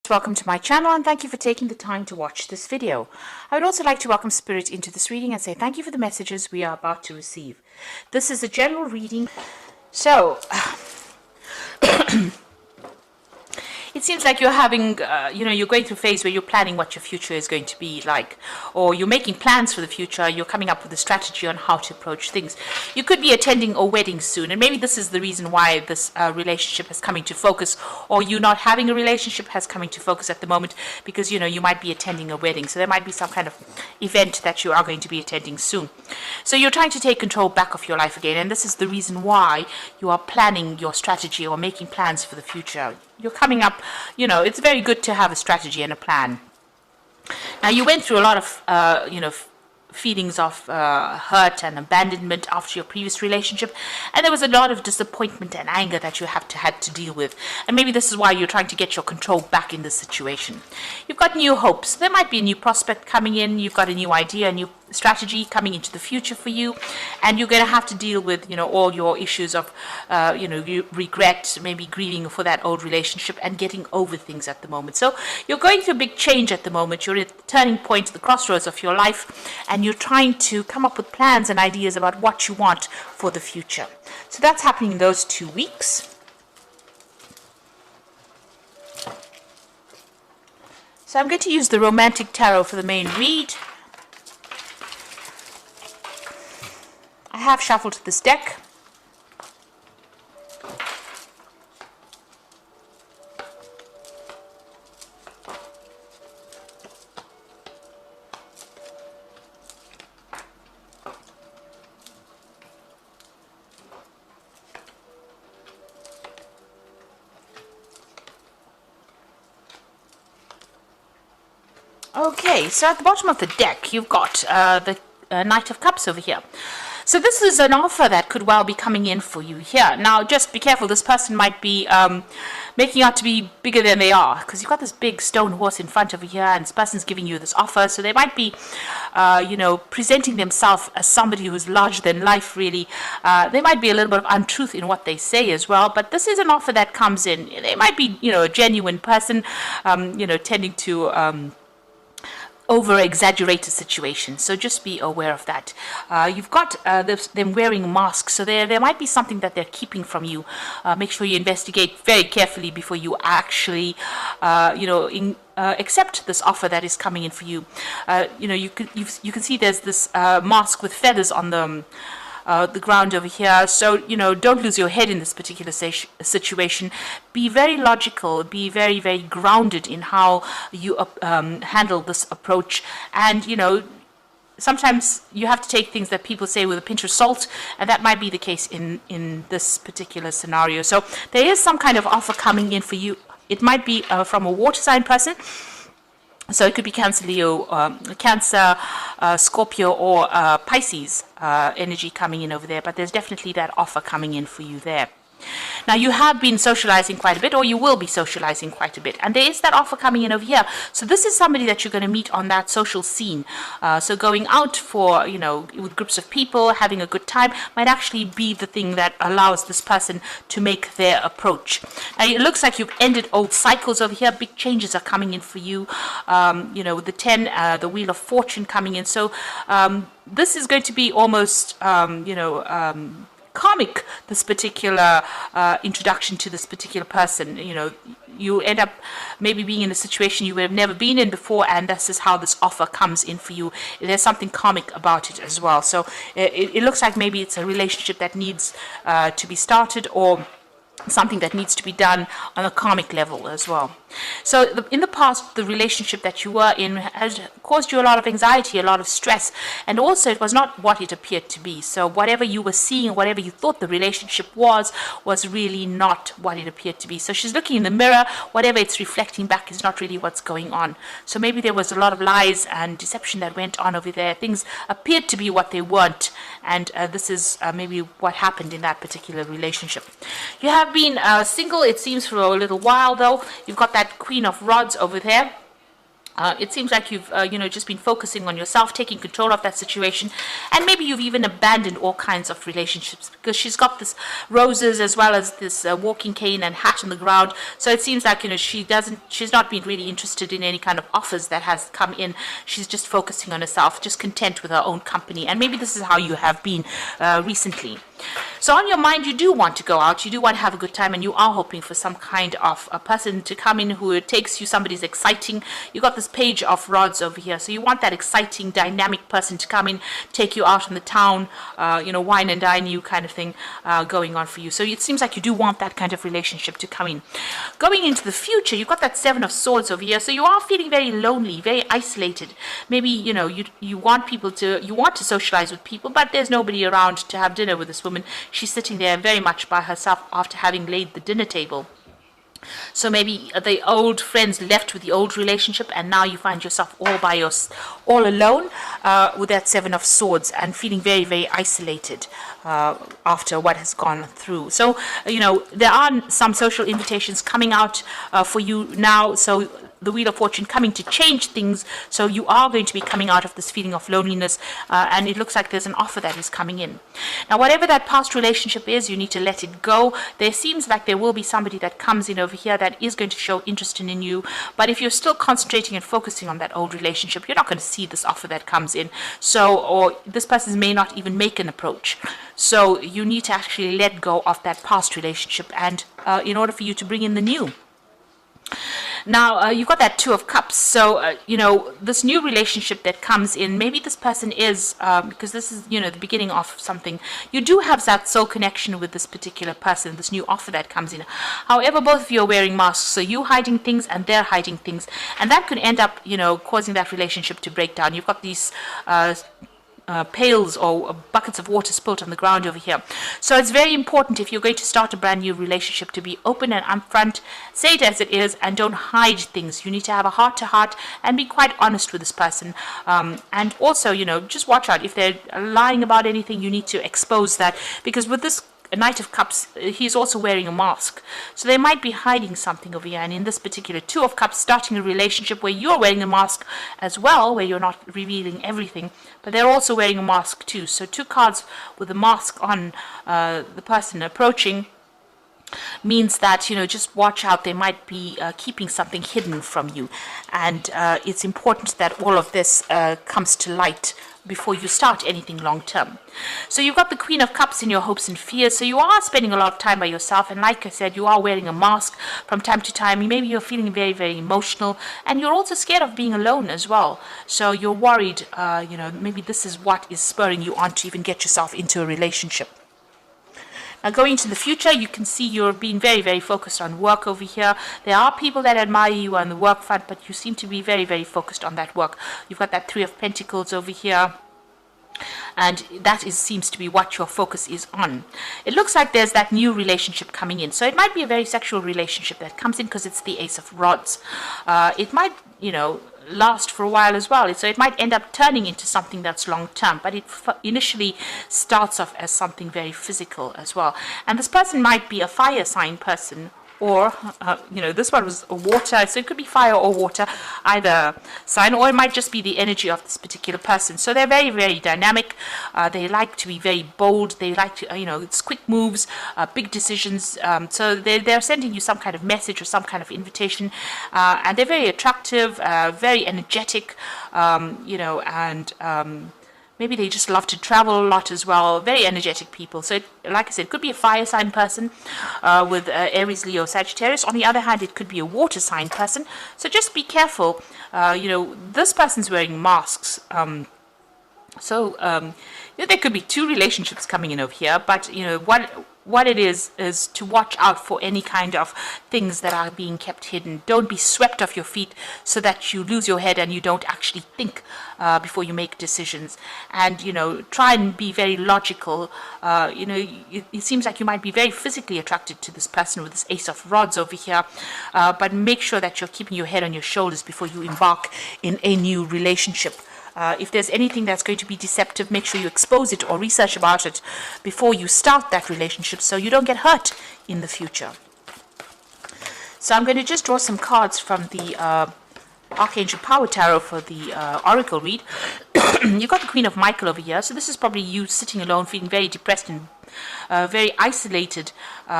Welcome to my channel and thank you for taking the time to watch this video. I would also like to welcome Spirit into this reading and say thank you for the messages we are about to receive. This is a general reading. So, it seems like you're having, you're going through a phase where you're planning what your future is going to be like, or you're making plans for the future, you're coming up with a strategy on how to approach things. You could be attending a wedding soon, and maybe this is the reason why this relationship has come into focus, or you not having a relationship has come into focus at the moment, because, you might be attending a wedding. So there might be some kind of event that you are going to be attending soon. So you're trying to take control back of your life again, and this is the reason why you are planning your strategy or making plans for the future. You're coming up, it's very good to have a strategy and a plan. Now, you went through a lot of, feelings of hurt and abandonment after your previous relationship, and there was a lot of disappointment and anger that you had to deal with, and maybe this is why you're trying to get your control back in this situation. You've got new hopes. There might be a new prospect coming in. You've got a new idea, a new strategy coming into the future for you, and you're going to have to deal with all your issues of you regret, maybe grieving for that old relationship and getting over things at the moment. So you're going through a big change at the moment. You're at the turning point, the crossroads of your life, and you're trying to come up with plans and ideas about what you want for the future. So that's happening in those 2 weeks. So I'm going to use the Romantic Tarot for the main read. I have shuffled this deck. Okay, so at the bottom of the deck, you've got the Knight of Cups over here. So this is an offer that could well be coming in for you here. Now, just be careful. This person might be making out to be bigger than they are, because you've got this big stone horse in front of you here, and this person's giving you this offer. So they might be, presenting themselves as somebody who's larger than life, really. They might be a little bit of untruth in what they say as well, but this is an offer that comes in. They might be, a genuine person, tending to over-exaggerated situation, so just be aware of that. You've got them wearing masks, so there might be something that they're keeping from you. Make sure you investigate very carefully before you actually accept this offer that is coming in for you. You can see there's this mask with feathers on the ground over here. So, don't lose your head in this particular situation. Be very logical, be very, very grounded in how you handle this approach. And, sometimes you have to take things that people say with a pinch of salt, and that might be the case in this particular scenario. So there is some kind of offer coming in for you. It might be from a water sign person. So it could be Cancer, Leo, Cancer, Scorpio, or Pisces energy coming in over there. But there's definitely that offer coming in for you there. Now, you have been socializing quite a bit, or you will be socializing quite a bit, and there is that offer coming in over here. So this is somebody that you're going to meet on that social scene. So going out for, with groups of people, having a good time, might actually be the thing that allows this person to make their approach. Now, it looks like you've ended old cycles over here. Big changes are coming in for you. With the 10, the Wheel of Fortune coming in. So this is going to be almost, karmic, this particular introduction to this particular person. You end up maybe being in a situation you would have never been in before, and this is how this offer comes in for you. There's something karmic about it as well. So it looks like maybe it's a relationship that needs to be started, or something that needs to be done on a karmic level as well. So in the past, the relationship that you were in has caused you a lot of anxiety, a lot of stress, and also it was not what it appeared to be. So whatever you were seeing, whatever you thought the relationship was really not what it appeared to be. So she's looking in the mirror, whatever it's reflecting back is not really what's going on. So maybe there was a lot of lies and deception that went on over there. Things appeared to be what they weren't, and this is maybe what happened in that particular relationship. You have been single, it seems, for a little while, though. You've got that Queen of Rods over there. It seems like you've, just been focusing on yourself, taking control of that situation, and maybe you've even abandoned all kinds of relationships because she's got this roses as well as this walking cane and hat on the ground. So it seems like she's not been really interested in any kind of offers that has come in. She's just focusing on herself, just content with her own company, and maybe this is how you have been recently. So on your mind, you do want to go out, you do want to have a good time, and you are hoping for some kind of a person to come in who takes you, somebody's exciting. You got this page of rods over here, so you want that exciting, dynamic person to come in, take you out in the town, wine and dine you kind of thing going on for you. So it seems like you do want that kind of relationship to come in. Going into the future, you've got that Seven of Swords over here, so you are feeling very lonely, very isolated. Maybe, you want to socialize with people, but there's nobody around to have dinner with this woman. She's sitting there very much by herself after having laid the dinner table. So maybe the old friends left with the old relationship, and now you find yourself all alone with that Seven of Swords and feeling very, very isolated after what has gone through. So, there are some social invitations coming out for you now. So the Wheel of Fortune coming to change things. So you are going to be coming out of this feeling of loneliness, and it looks like there's an offer that is coming in. Now, whatever that past relationship is, you need to let it go. There seems like there will be somebody that comes in over here that is going to show interest in you, but if you're still concentrating and focusing on that old relationship, you're not going to see this offer that comes in. So, or this person may not even make an approach. So you need to actually let go of that past relationship, and in order for you to bring in the new. Now, you've got that Two of Cups. So, this new relationship that comes in, maybe this person is, because this is, the beginning of something. You do have that soul connection with this particular person, this new offer that comes in. However, both of you are wearing masks. So you hiding things and they're hiding things. And that could end up, causing that relationship to break down. You've got these pails or buckets of water spilled on the ground over here. So it's very important, if you're going to start a brand new relationship, to be open and upfront, say it as it is, and don't hide things. You need to have a heart-to-heart and be quite honest with this person. And also, just watch out. If they're lying about anything, you need to expose that, because with this Knight of Cups, he's also wearing a mask. So they might be hiding something over here. And in this particular Two of Cups, starting a relationship where you're wearing a mask as well, where you're not revealing everything, but they're also wearing a mask too. So two cards with a mask on the person approaching means that, just watch out. They might be keeping something hidden from you. And it's important that all of this comes to light before you start anything long term. So you've got the Queen of Cups in your hopes and fears. So you are spending a lot of time by yourself, and like I said, you are wearing a mask from time to time. Maybe you're feeling very, very emotional, and you're also scared of being alone as well. So you're worried, maybe this is what is spurring you on to even get yourself into a relationship. Now, going into the future, you can see you're being very, very focused on work over here. There are people that admire you on the work front, but you seem to be very, very focused on that work. You've got that Three of Pentacles over here, and that seems to be what your focus is on. It looks like there's that new relationship coming in. So it might be a very sexual relationship that comes in, because it's the Ace of Rods. It might, last for a while as well. So it might end up turning into something that's long term, but it initially starts off as something very physical as well. And this person might be a fire sign person, or this one was a water, so it could be fire or water, either sign, or it might just be the energy of this particular person. So they're very, very dynamic. They like to be very bold. They like to, it's quick moves, big decisions. So they're sending you some kind of message or some kind of invitation, and they're very attractive, very energetic, and maybe they just love to travel a lot as well. Very energetic people. So, like I said, it could be a fire sign person with Aries, Leo, Sagittarius. On the other hand, it could be a water sign person. So just be careful. This person's wearing masks. There could be two relationships coming in over here. But, what it is to watch out for any kind of things that are being kept hidden. Don't be swept off your feet so that you lose your head and you don't actually think before you make decisions. And, try and be very logical. It seems like you might be very physically attracted to this person with this Ace of Rods over here. But make sure that you're keeping your head on your shoulders before you embark in a new relationship. If there's anything that's going to be deceptive, make sure you expose it or research about it before you start that relationship, so you don't get hurt in the future. So I'm going to just draw some cards from the Archangel Power Tarot for the Oracle read. You've got the Queen of Michael over here. So this is probably you sitting alone, feeling very depressed and very isolated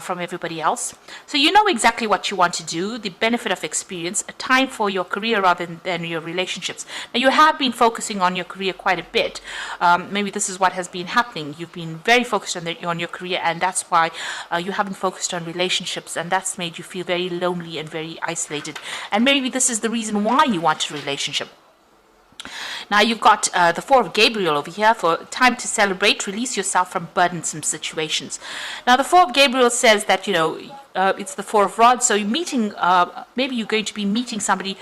from everybody else. So you know exactly what you want to do, the benefit of experience, a time for your career rather than your relationships. Now you have been focusing on your career quite a bit. Maybe this is what has been happening. You've been very focused on your career, and that's why you haven't focused on relationships, and that's made you feel very lonely and very isolated. And maybe this is the reason why you want a relationship. Now you've got the Four of Gabriel over here for time to celebrate, release yourself from burdensome situations. Now the Four of Gabriel says that, it's the Four of Rods, so you're meeting, maybe you're going to be meeting somebody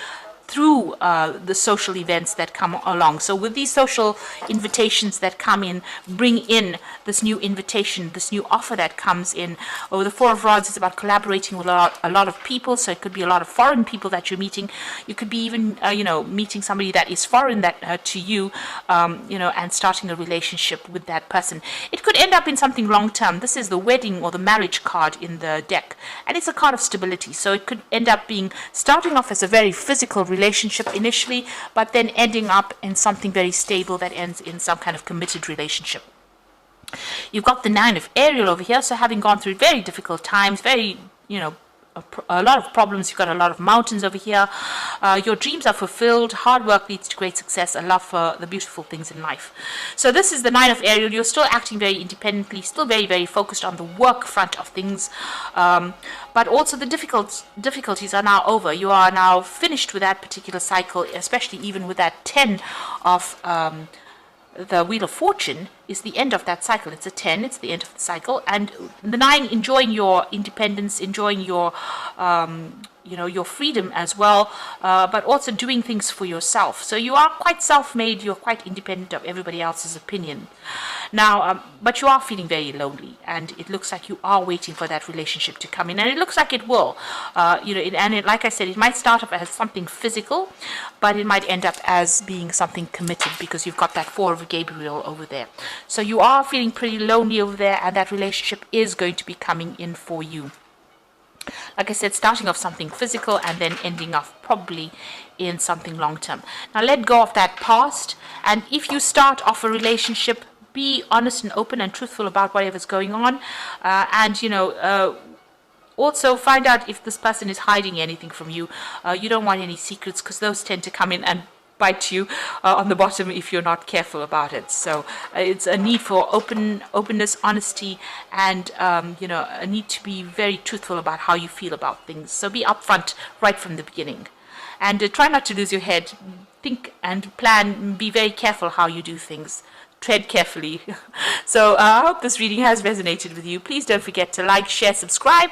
through the social events that come along. So with these social invitations that come in, bring in this new invitation, this new offer that comes in. Or the Four of Rods is about collaborating with a lot of people. So it could be a lot of foreign people that you're meeting. You could be even, meeting somebody that is foreign to you, and starting a relationship with that person. It could end up in something long-term. This is the wedding or the marriage card in the deck. And it's a card of stability. So it could end up starting off as a very physical relationship initially, but then ending up in something very stable that ends in some kind of committed relationship. You've got the Nine of Ariel over here, so having gone through very difficult times, very, a lot of problems, you've got a lot of mountains over here. Your dreams are fulfilled, hard work leads to great success, a love for the beautiful things in life. So this is the Nine of Ariel. You're still acting very independently, still very, very focused on the work front of things, but also the difficulties are now over. You are now finished with that particular cycle, especially even with that 10 of the Wheel of Fortune is the end of that cycle. It's a 10, it's the end of the cycle. And the 9, enjoying your independence, enjoying your, your freedom as well, but also doing things for yourself. So you are quite self-made, you're quite independent of everybody else's opinion. Now, but you are feeling very lonely, and it looks like you are waiting for that relationship to come in, and it looks like it will. Like I said, it might start off as something physical, but it might end up as being something committed, because you've got that Four of Gabriel over there. So you are feeling pretty lonely over there, and that relationship is going to be coming in for you. Like I said, starting off something physical and then ending off probably in something long-term. Now let go of that past, and if you start off a relationship, be honest and open and truthful about whatever's going on, also find out if this person is hiding anything from you. You don't want any secrets, because those tend to come in and bite you on the bottom if you're not careful about it. So it's a need for openness, honesty, and a need to be very truthful about how you feel about things. So be upfront right from the beginning, and try not to lose your head. Think and plan. Be very careful how you do things. Tread carefully. So I hope this reading has resonated with you. Please don't forget to like, share, subscribe,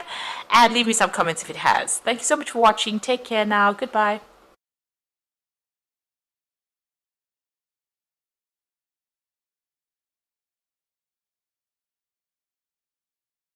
and leave me some comments if it has. Thank you so much for watching. Take care now. Goodbye.